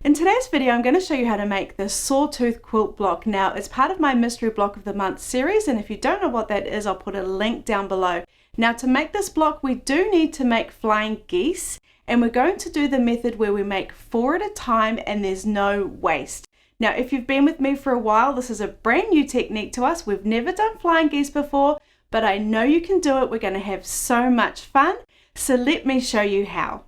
In today's video, I'm going to show you how to make this Sawtooth quilt block. Now, it's part of my Mystery Block of the Month series, and if you don't know what that is, I'll put a link down below. Now, to make this block, we do need to make flying geese, and we're going to do the method where we make 4 at a time and there's no waste. Now, if you've been with me for a while, this is a brand new technique to us. We've never done flying geese before, but I know you can do it. We're going to have so much fun. So let me show you how.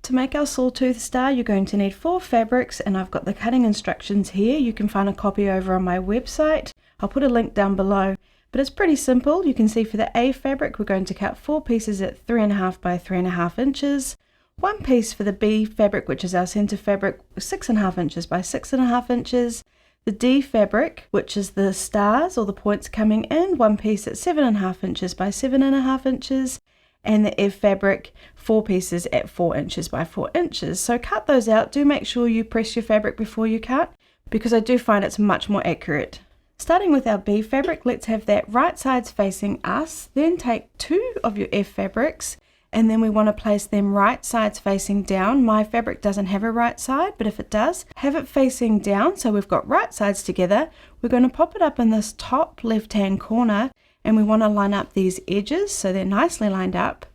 To make our Sawtooth star, you're going to need 4 fabrics, and I've got the cutting instructions here. You can find a copy over on my website. I'll put a link down below, but it's pretty simple. You can see for the A fabric, we're going to cut 4 pieces at 3.5 by 3.5 inches. 1 piece for the B fabric, which is our center fabric, 6.5 inches by 6.5 inches. The D fabric, which is the stars or the points coming in, 1 piece at 7.5 inches by 7.5 inches. And the F fabric, 4 pieces at 4 inches by 4 inches. So cut those out. Do make sure you press your fabric before you cut, because I do find it's much more accurate. Starting with our B fabric, let's have that right sides facing us. Then take 2 of your F fabrics, and then we want to place them right sides facing down. My fabric doesn't have a right side, but if it does, have it facing down. So we've got right sides together. We're going to pop it up in this top left-hand corner, and we want to line up these edges so they're nicely lined up.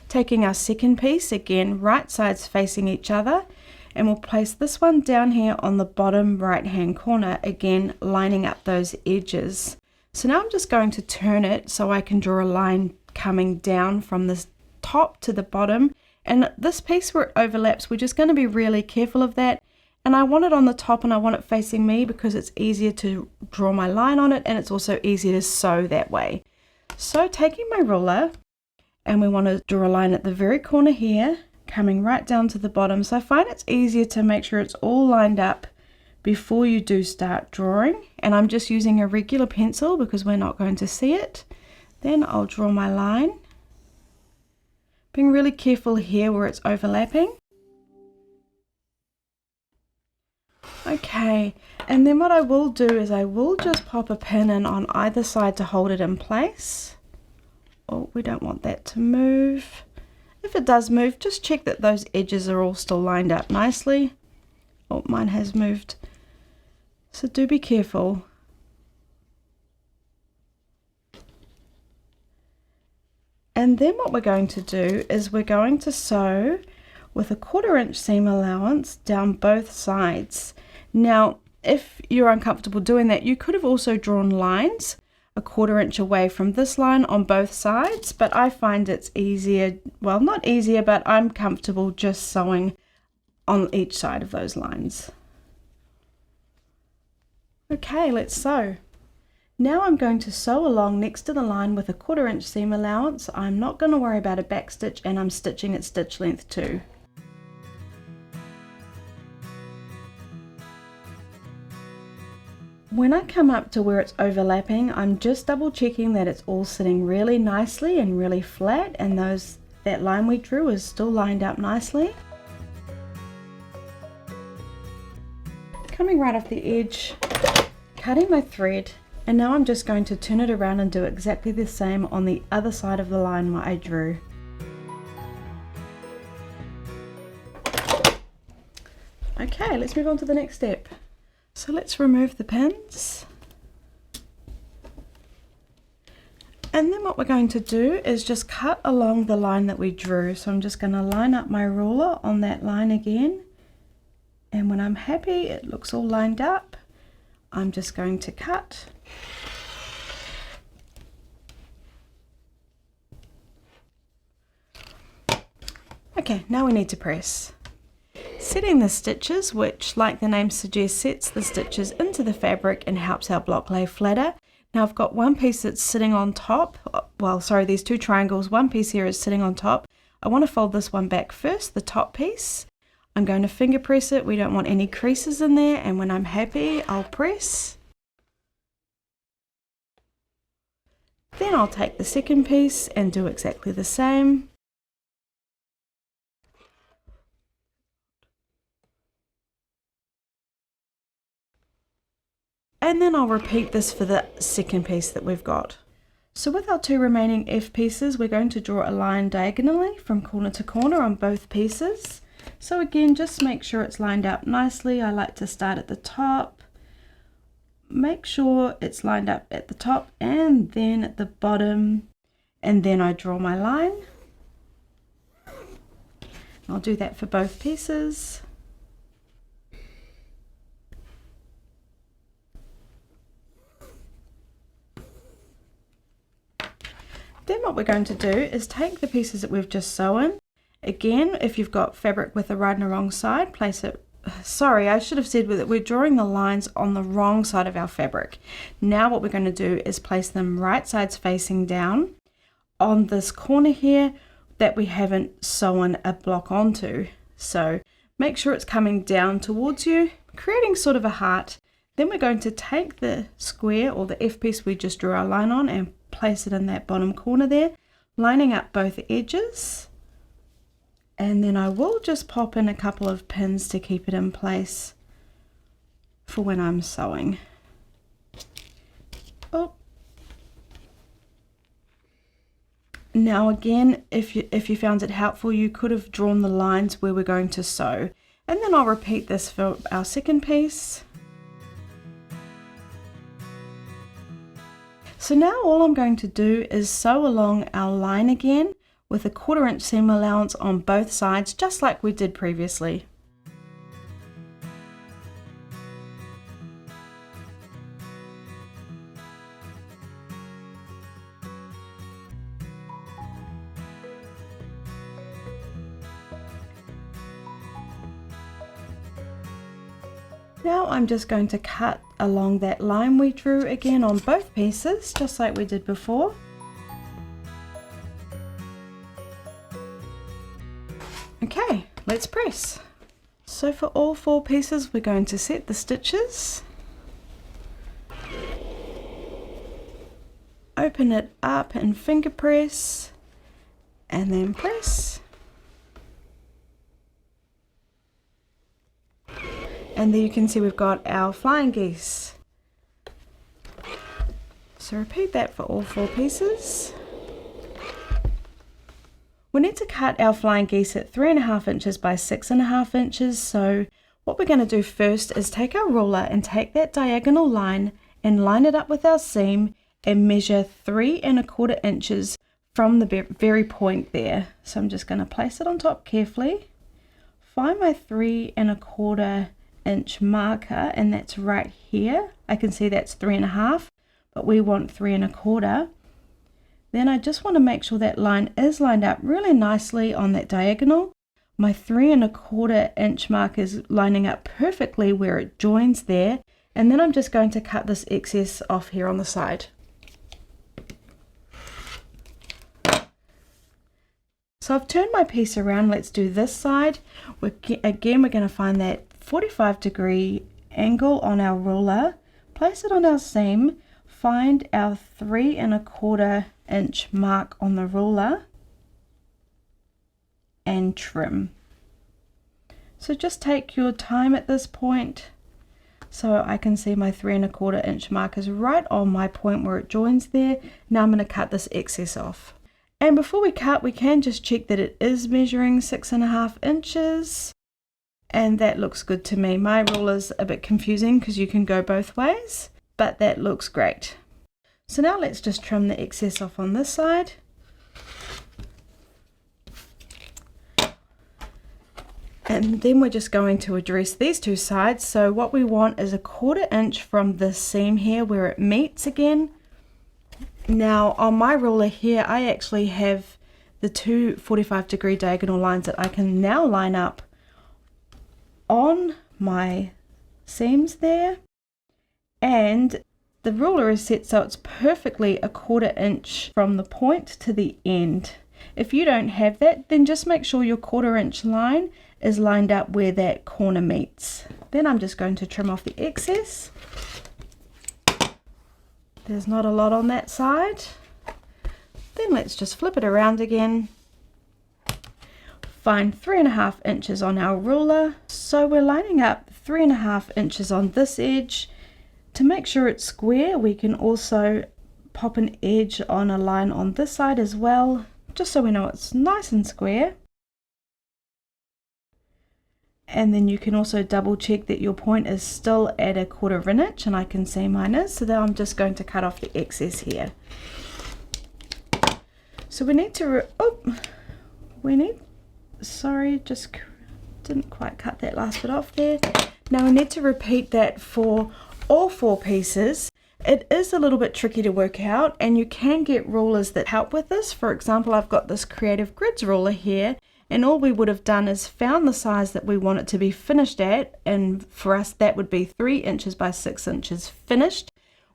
Taking our second piece, again right sides facing each other, and we'll place this one down here on the bottom right hand corner, again lining up those edges. So now I'm just going to turn it so I can draw a line coming down from the top to the bottom, and this piece where it overlaps, we're just going to be really careful of that. And I want it on the top, and I want it facing me because it's easier to draw my line on it, and it's also easier to sew that way. So taking my ruler, and we want to draw a line at the very corner here, coming right down to the bottom. So I find it's easier to make sure it's all lined up before you do start drawing. And I'm just using a regular pencil because we're not going to see it. Then I'll draw my line, being really careful here where it's overlapping. Okay, and then what I will do is I will just pop a pin in on either side to hold it in place. Oh, we don't want that to move. If it does move, just check that those edges are all still lined up nicely. Oh, mine has moved. So do be careful. And then what we're going to do is we're going to sew with a 1/4 inch seam allowance down both sides. Now, if you're uncomfortable doing that, you could have also drawn lines a 1/4 inch away from this line on both sides, but I find it's easier, well, not easier, but I'm comfortable just sewing on each side of those lines. Okay, let's sew. Now I'm going to sew along next to the line with a 1/4 inch seam allowance. I'm not going to worry about a back stitch, and I'm stitching at stitch length too. When I come up to where it's overlapping, I'm just double checking that it's all sitting really nicely and really flat, and that line we drew is still lined up nicely. Coming right off the edge, cutting my thread, and now I'm just going to turn it around and do exactly the same on the other side of the line I drew. Okay, let's move on to the next step. So let's remove the pins. And then what we're going to do is just cut along the line that we drew. So I'm just going to line up my ruler on that line again. And when I'm happy it looks all lined up, I'm just going to cut. Okay, now we need to press. Setting the stitches, which like the name suggests sets the stitches into the fabric and helps our block lay flatter. Now I've got 1 piece that's sitting on top, well sorry, there's 2 triangles, 1 piece here is sitting on top. I want to fold this one back first, the top piece. I'm going to finger press it, we don't want any creases in there, and when I'm happy I'll press. Then I'll take the second piece and do exactly the same. And then I'll repeat this for the second piece that we've got. So with our 2 remaining F pieces, we're going to draw a line diagonally from corner to corner on both pieces. So again, just make sure it's lined up nicely. I like to start at the top. Make sure it's lined up at the top and then at the bottom, and then I draw my line. I'll do that for both pieces. Then what we're going to do is take the pieces that we've just sewn. Again, if you've got fabric with the right and the wrong side, place it. Sorry, I should have said that we're drawing the lines on the wrong side of our fabric. Now what we're going to do is place them right sides facing down on this corner here that we haven't sewn a block onto. So make sure it's coming down towards you, creating sort of a heart. Then we're going to take the square or the F piece we just drew our line on and place it in that bottom corner there, lining up both edges. And then I will just pop in a couple of pins to keep it in place for when I'm sewing. Oh. Now again, if you found it helpful, you could have drawn the lines where we're going to sew. And then I'll repeat this for our second piece. So now all I'm going to do is sew along our line again with a 1/4 inch seam allowance on both sides, just like we did previously. Now I'm just going to cut along that line we drew again on both pieces, just like we did before. Okay, let's press. So for all 4 pieces, we're going to set the stitches, open it up and finger press, and then press. And there you can see we've got our flying geese. So repeat that for all 4 pieces. We need to cut our flying geese at 3.5 inches by 6.5 inches. So what we're going to do first is take our ruler and take that diagonal line and line it up with our seam and measure 3.25 inches from the very point there. So I'm just going to place it on top carefully, find my 3.25 inch marker, and that's right here. I can see that's 3.5, but we want 3.25. Then I just want to make sure that line is lined up really nicely on that diagonal. My 3.25 inch mark is lining up perfectly where it joins there, and then I'm just going to cut this excess off here on the side. So I've turned my piece around. Let's do this side. Again, we're going to find that 45-degree angle on our ruler, place it on our seam, find our 3.25 inch mark on the ruler and trim. So just take your time at this point. So I can see my 3.25 inch mark is right on my point where it joins there. Now I'm going to cut this excess off. And before we cut, we can just check that it is measuring 6.5 inches. And that looks good to me. My ruler's a bit confusing because you can go both ways, but that looks great. So now let's just trim the excess off on this side. And then we're just going to address these 2 sides. So what we want is 1/4 inch from this seam here where it meets again. Now on my ruler here, I actually have the 2 45-degree diagonal lines that I can now line up on my seams there, and the ruler is set so it's perfectly 1/4 inch from the point to the end. If you don't have that, then just make sure your 1/4 inch line is lined up where that corner meets. Then I'm just going to trim off the excess. There's not a lot on that side. Then let's just flip it around again. Find 3.5 inches on our ruler. So we're lining up 3.5 inches on this edge. To make sure it's square, we can also pop an edge on a line on this side as well, just so we know it's nice and square. And then you can also double check that your point is still at 1/4 inch, and I can see mine is. So now I'm just going to cut off the excess here. So we need to, sorry, just didn't quite cut that last bit off there. Now we need to repeat that for all 4 pieces. It is a little bit tricky to work out, and you can get rulers that help with this. For example, I've got this Creative Grids ruler here, and all we would have done is found the size that we want it to be finished at, and for us that would be 3 inches by 6 inches finished.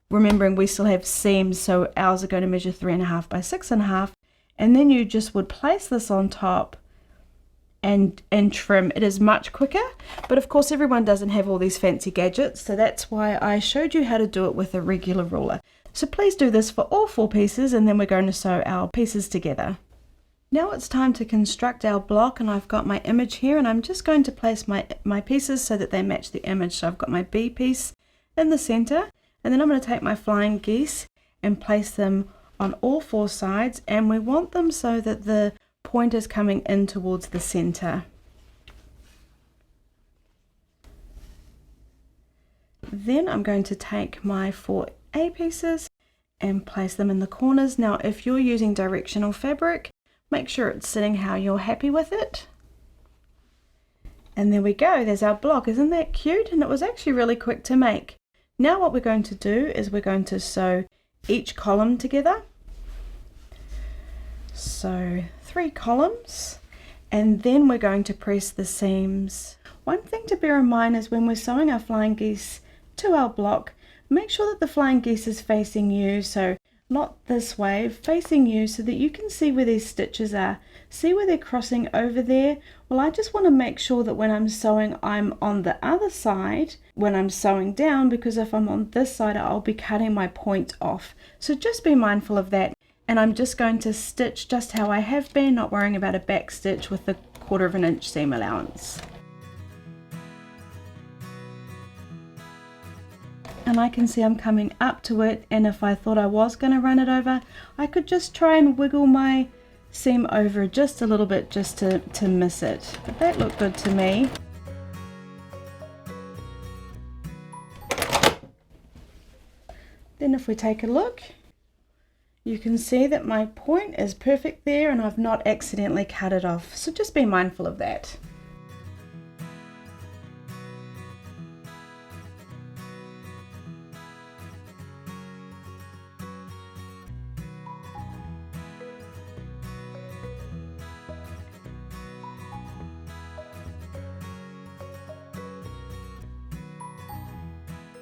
Remembering we still have seams, so ours are going to measure 3.5 by 6.5, and then you just would place this on top and trim. It is much quicker, but of course everyone doesn't have all these fancy gadgets, so that's why I showed you how to do it with a regular ruler. So please do this for all 4 pieces, and then we're going to sew our pieces together. Now it's time to construct our block, and I've got my image here, and I'm just going to place my pieces so that they match the image. So I've got my B piece in the center, and then I'm going to take my flying geese and place them on all 4 sides, and we want them so that the point is coming in towards the center. Then I'm going to take my 4 A pieces and place them in the corners. Now if you're using directional fabric, make sure it's sitting how you're happy with it. And there we go, there's our block. Isn't that cute? And it was actually really quick to make. Now what we're going to do is we're going to sew each column together. So 3 columns, and then we're going to press the seams. One thing to bear in mind is when we're sewing our flying geese to our block, make sure that the flying geese is facing you, so not this way, facing you, so that you can see where these stitches are. See where they're crossing over there? Well, I just want to make sure that when I'm sewing, I'm on the other side when I'm sewing down, because if I'm on this side, I'll be cutting my point off. So just be mindful of that. And I'm just going to stitch just how I have been, not worrying about a back stitch with the 1/4 inch seam allowance. And I can see I'm coming up to it, and if I thought I was going to run it over, I could just try and wiggle my seam over just a little bit just to miss it. But that looked good to me. Then if we take a look, you can see that my point is perfect there, and I've not accidentally cut it off. So just be mindful of that.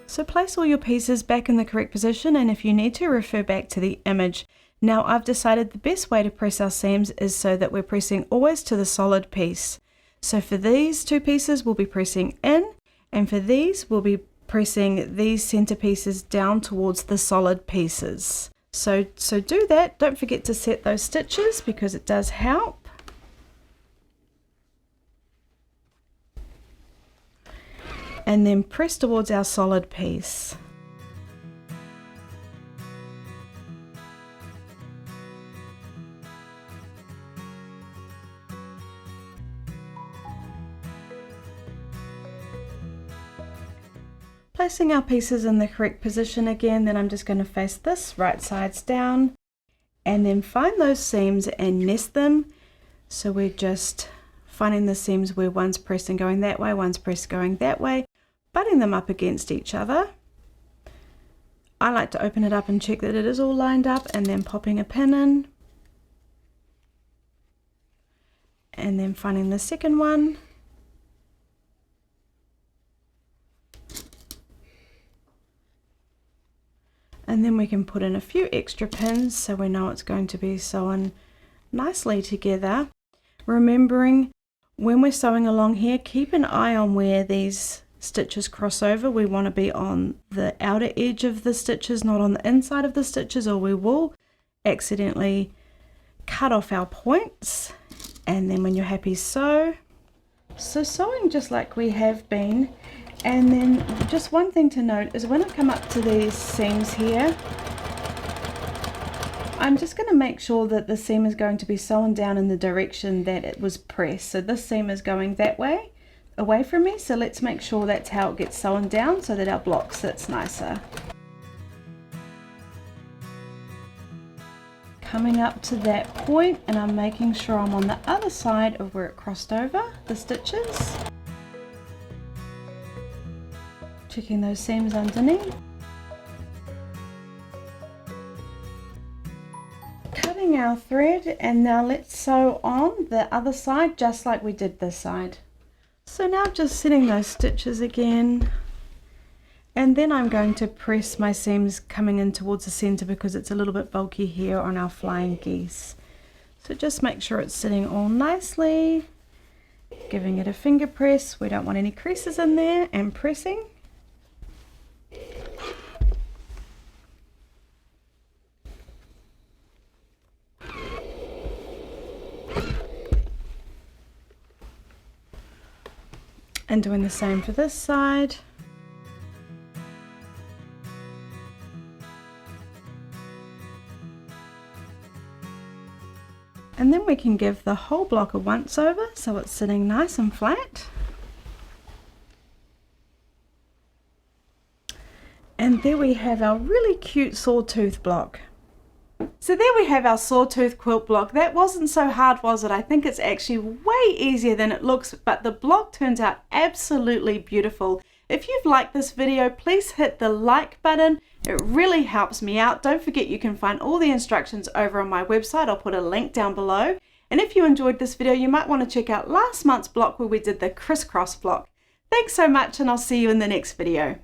So place all your pieces back in the correct position, and if you need to, refer back to the image. Now I've decided the best way to press our seams is so that we're pressing always to the solid piece. So for these 2 pieces we'll be pressing in, and for these we'll be pressing these center pieces down towards the solid pieces. So do that. Don't forget to set those stitches because it does help. And then press towards our solid piece. Placing our pieces in the correct position again, then I'm just going to face this right sides down, and then find those seams and nest them. So we're just finding the seams where one's pressed and going that way, one's pressed going that way, butting them up against each other. I like to open it up and check that it is all lined up, and then popping a pin in, and then finding the second one, and then we can put in a few extra pins so we know it's going to be sewn nicely together. Remembering when we're sewing along here, keep an eye on where these stitches cross over. We want to be on the outer edge of the stitches, not on the inside of the stitches, or we will accidentally cut off our points. And then when you're happy, sew. So sewing just like we have been. And then just one thing to note is when I come up to these seams here, I'm just going to make sure that the seam is going to be sewn down in the direction that it was pressed. So this seam is going that way. away from me, so let's make sure that's how it gets sewn down so that our block sits nicer. Coming up to that point, and I'm making sure I'm on the other side of where it crossed over the stitches. Checking those seams underneath. Cutting our thread, and now let's sew on the other side just like we did this side. So now just setting those stitches again, and then I'm going to press my seams coming in towards the center because it's a little bit bulky here on our flying geese. So just make sure it's sitting all nicely, giving it a finger press. We don't want any creases in there, and pressing. And doing the same for this side. And then we can give the whole block a once over so it's sitting nice and flat. And there we have our really cute sawtooth block. So there we have our sawtooth quilt block. That wasn't so hard, was it? I think it's actually way easier than it looks, but the block turns out absolutely beautiful. If you've liked this video, please hit the like button. It really helps me out. Don't forget you can find all the instructions over on my website. I'll put a link down below. And if you enjoyed this video, you might want to check out last month's block where we did the crisscross block. Thanks so much, and I'll see you in the next video.